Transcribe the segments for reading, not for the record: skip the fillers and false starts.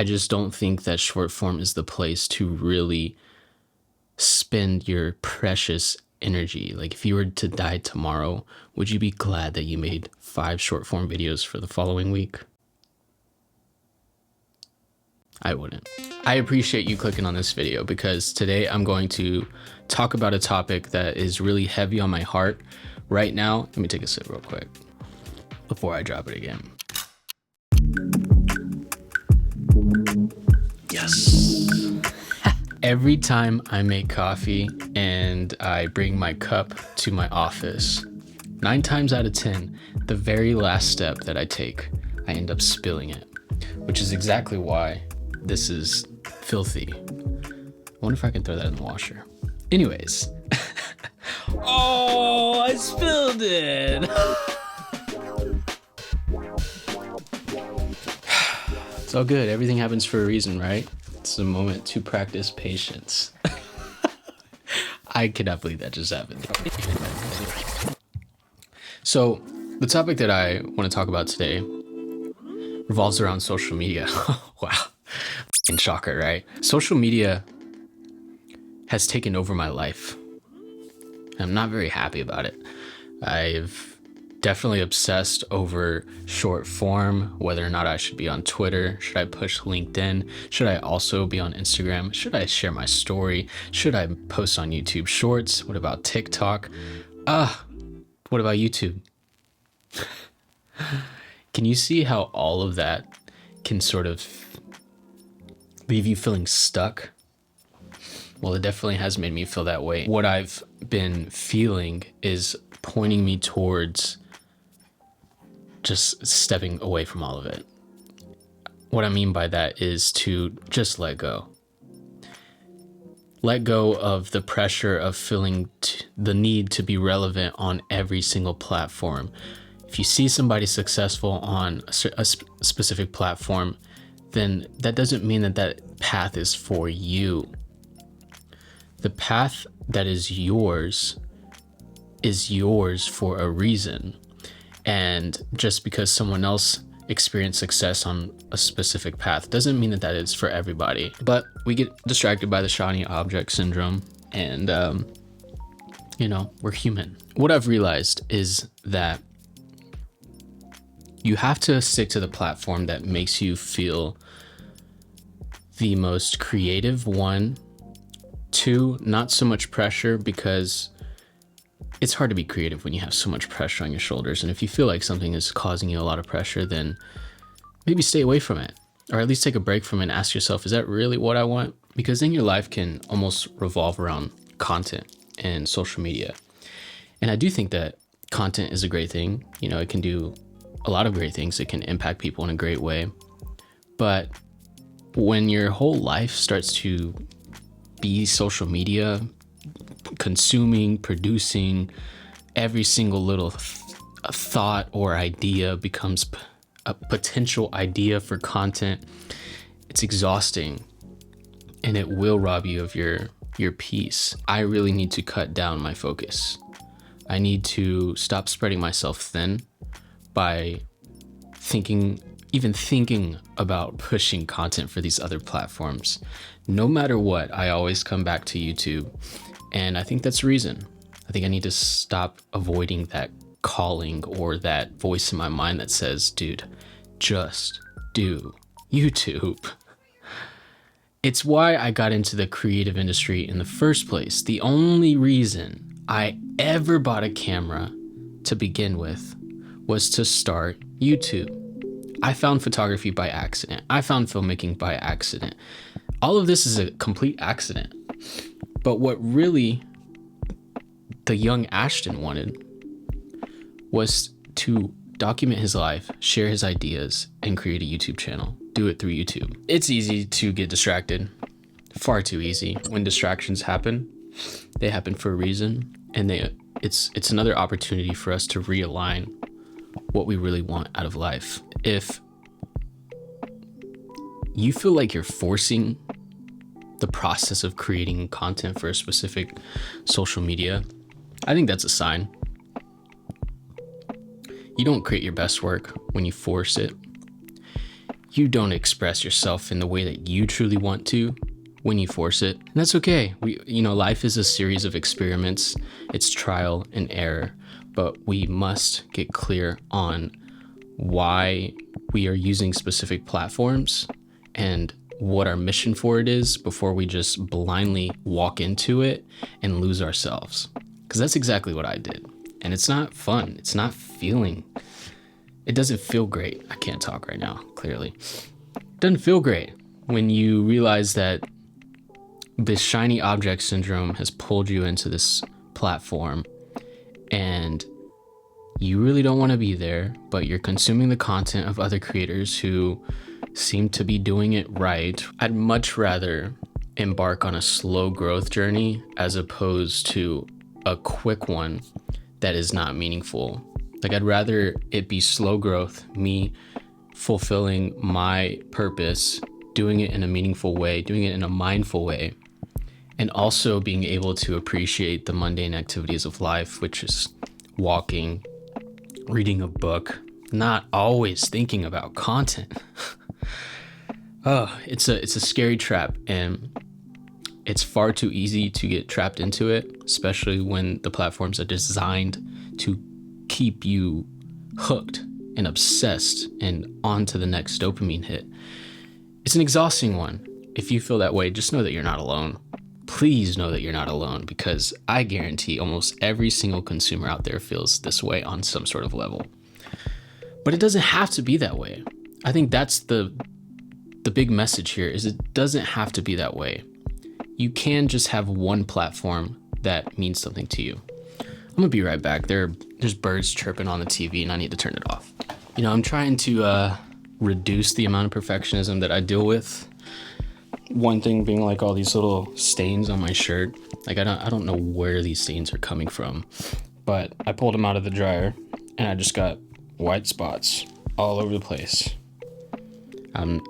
I just don't think that short form is the place to really spend your precious energy. Like if you were to die tomorrow, would you be glad that you made 5 short form videos for the following week? I wouldn't. I appreciate you clicking on this video because today I'm going to talk about a topic that is really heavy on my heart right now. Let me take a sip real quick before I drop it again. Yes. Every time I make coffee and I bring my cup to my office, 9 times out of 10, the very last step that I take, I end up spilling it, which is exactly why this is filthy. I wonder if I can throw that in the washer. Anyways. Oh, I spilled it. It's all good. Everything happens for a reason, right? It's a moment to practice patience. I cannot believe that just happened. So the topic that I want to talk about today revolves around social media. Wow. And shocker, right? Social media has taken over my life. I'm not very happy about it. I've definitely obsessed over short form, whether or not I should be on Twitter. Should I push LinkedIn? Should I also be on Instagram? Should I share my story? Should I post on YouTube Shorts? What about TikTok? What about YouTube? Can you see how all of that can sort of leave you feeling stuck? Well, it definitely has made me feel that way. What I've been feeling is pointing me towards just stepping away from all of it. What I mean by that is to just let go. Let go of the pressure of feeling the need to be relevant on every single platform. If you see somebody successful on a specific platform, then that doesn't mean that that path is for you. The path that is yours for a reason. And just because someone else experienced success on a specific path doesn't mean that that is for everybody. But we get distracted by the shiny object syndrome and, we're human. What I've realized is that you have to stick to the platform that makes you feel the most creative, 1. 2, not so much pressure, because it's hard to be creative when you have so much pressure on your shoulders. And if you feel like something is causing you a lot of pressure, then maybe stay away from it, or at least take a break from it and ask yourself, is that really what I want? Because then your life can almost revolve around content and social media. And I do think that content is a great thing. It can do a lot of great things. It can impact people in a great way. But when your whole life starts to be social media, consuming, producing, every single little thought or idea becomes a potential idea for content, it's exhausting and it will rob you of your peace. I really need to cut down my focus. I need to stop spreading myself thin by thinking about pushing content for these other platforms. No matter what, I always come back to YouTube. And I think that's the reason. I think I need to stop avoiding that calling or that voice in my mind that says, dude, just do YouTube. It's why I got into the creative industry in the first place. The only reason I ever bought a camera to begin with was to start YouTube. I found photography by accident. I found filmmaking by accident. All of this is a complete accident. But what really the young Ashton wanted was to document his life, share his ideas, and create a YouTube channel. Do it through YouTube. It's easy to get distracted. Far too easy. When distractions happen, they happen for a reason, and it's another opportunity for us to realign what we really want out of life. If you feel like you're forcing the process of creating content for a specific social media, I think that's a sign. You don't create your best work when you force it. you don't express yourself in the way that you truly want to when you force it. And that's okay. Life is a series of experiments. It's trial and error, but we must get clear on why we are using specific platforms and what our mission for it is before we just blindly walk into it and lose ourselves. Because that's exactly what I did. And it's not fun. It doesn't feel great. I can't talk right now, clearly. It doesn't feel great when you realize that this shiny object syndrome has pulled you into this platform and you really don't want to be there, but you're consuming the content of other creators who seem to be doing it right. I'd much rather embark on a slow growth journey as opposed to a quick one that is not meaningful. Like, I'd rather it be slow growth, me fulfilling my purpose, doing it in a meaningful way, doing it in a mindful way, and also being able to appreciate the mundane activities of life, which is walking, reading a book, not always thinking about content. It's a scary trap, and it's far too easy to get trapped into it, especially when the platforms are designed to keep you hooked and obsessed and on to the next dopamine hit. It's an exhausting one. If you feel that way, just know that you're not alone. Please know that you're not alone, because I guarantee almost every single consumer out there feels this way on some sort of level. But it doesn't have to be that way. I think that's the big message here, is it doesn't have to be that way. You can just have one platform that means something to you. I'm gonna be right back. There's birds chirping on the TV and I need to turn it off. I'm trying to reduce the amount of perfectionism that I deal with. One thing being like all these little stains on my shirt. Like, I don't know where these stains are coming from, but I pulled them out of the dryer and I just got white spots all over the place.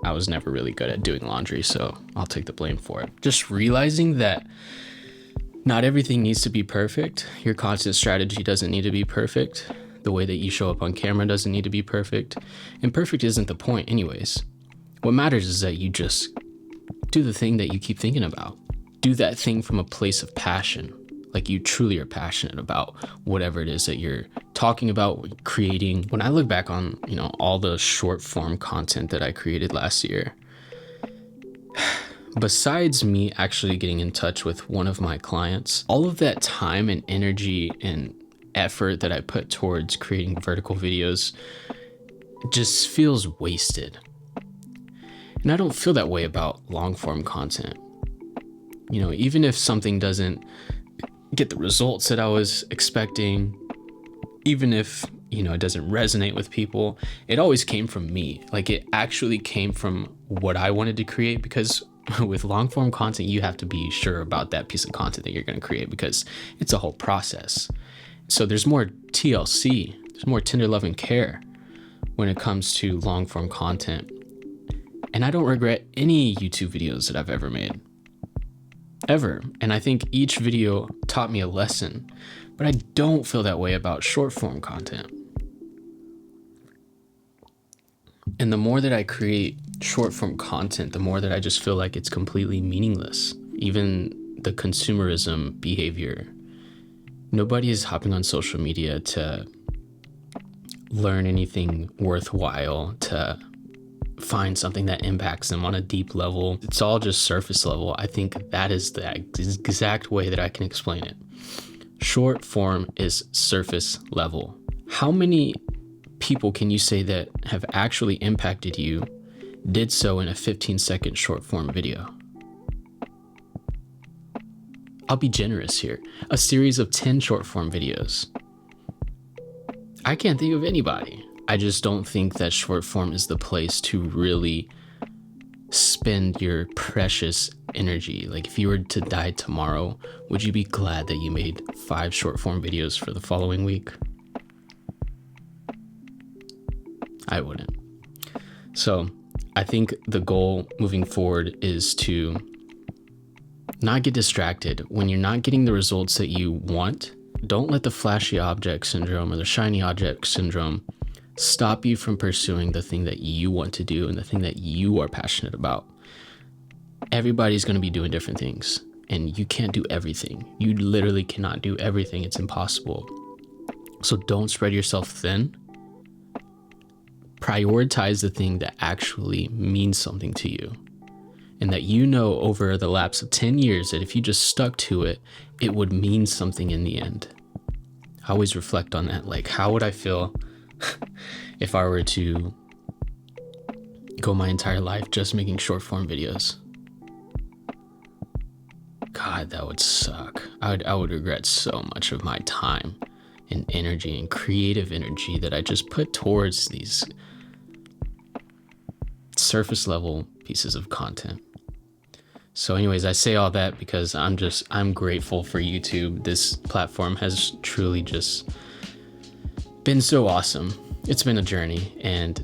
I was never really good at doing laundry, so I'll take the blame for it. Just realizing that not everything needs to be perfect. Your content strategy doesn't need to be perfect. The way that you show up on camera doesn't need to be perfect. And perfect isn't the point anyways. What matters is that you just do the thing that you keep thinking about. Do that thing from a place of passion. Like, you truly are passionate about whatever it is that you're talking about, creating. When I look back on, all the short form content that I created last year, besides me actually getting in touch with one of my clients, all of that time and energy and effort that I put towards creating vertical videos just feels wasted. And I don't feel that way about long form content. Even if something doesn't get the results that I was expecting, even if, it doesn't resonate with people, it always came from me. Like, it actually came from what I wanted to create, because with long form content, you have to be sure about that piece of content that you're going to create, because it's a whole process. So there's more TLC, there's more tender love and care when it comes to long form content. And I don't regret any YouTube videos that I've ever made. Ever. And I think each video taught me a lesson, but I don't feel that way about short form content. And the more that I create short form content, the more that I just feel like it's completely meaningless. Even the consumerism behavior. Nobody is hopping on social media to learn anything worthwhile, to find something that impacts them on a deep level. It's all just surface level. I think that is the exact way that I can explain it. Short form is surface level. How many people can you say that have actually impacted you did so in a 15-second short form video? I'll be generous here. A series of 10 short form videos. I can't think of anybody. I just don't think that short form is the place to really spend your precious energy. Like, if you were to die tomorrow, would you be glad that you made 5 short form videos for the following week? I wouldn't. So I think the goal moving forward is to not get distracted. When you're not getting the results that you want, don't let the flashy object syndrome or the shiny object syndrome stop you from pursuing the thing that you want to do and the thing that you are passionate about. Everybody's going to be doing different things, and you can't do everything. You literally cannot do everything. It's impossible. So don't spread yourself thin. Prioritize the thing that actually means something to you, and that you know over the lapse of 10 years that if you just stuck to it, it would mean something in the end. I always reflect on that. Like, how would I feel if I were to go my entire life just making short form videos? God, that would suck. I would regret so much of my time and energy and creative energy that I just put towards these surface level pieces of content. So anyways, I say all that because I'm grateful for YouTube. This platform has truly just been so awesome. It's been a journey, and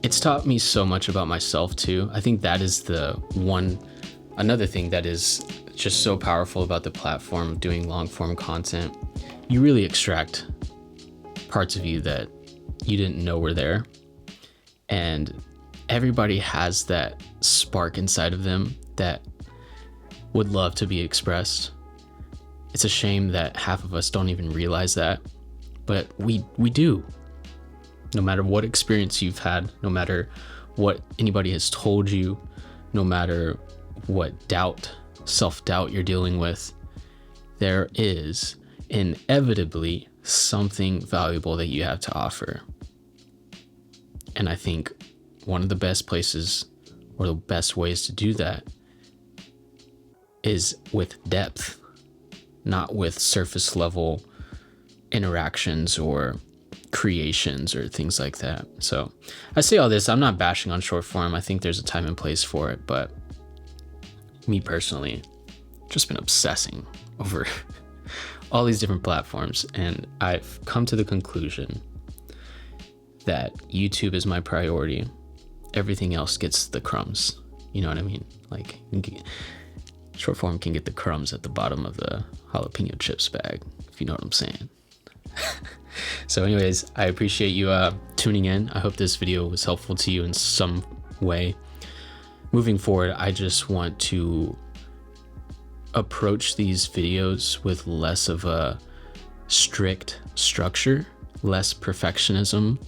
it's taught me so much about myself too. I think that is another thing that is just so powerful about the platform of doing long form content. You really extract parts of you that you didn't know were there. And everybody has that spark inside of them that would love to be expressed. It's a shame that half of us don't even realize that, but we do. No matter what experience you've had, no matter what anybody has told you, no matter what self-doubt you're dealing with, there is inevitably something valuable that you have to offer. And I think one of the best places or the best ways to do that is with depth, not with surface level interactions or creations or things like that. So I say all this, I'm not bashing on short form. I think there's a time and place for it, but me personally, just been obsessing over all these different platforms, and I've come to the conclusion that YouTube is my priority. Everything else gets the crumbs. You know what I mean? Like, short form can get the crumbs at the bottom of the jalapeno chips bag, if you know what I'm saying. So anyways, I appreciate you tuning in. I hope this video was helpful to you in some way. Moving forward, I just want to approach these videos with less of a strict structure, less perfectionism.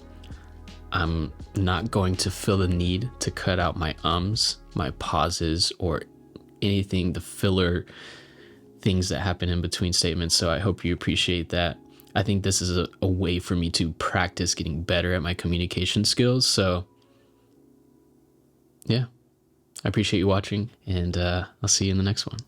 I'm not going to feel the need to cut out my ums, my pauses, or anything, the filler things that happen in between statements. So I hope you appreciate that. I think this is a way for me to practice getting better at my communication skills. So yeah, I appreciate you watching, and I'll see you in the next one.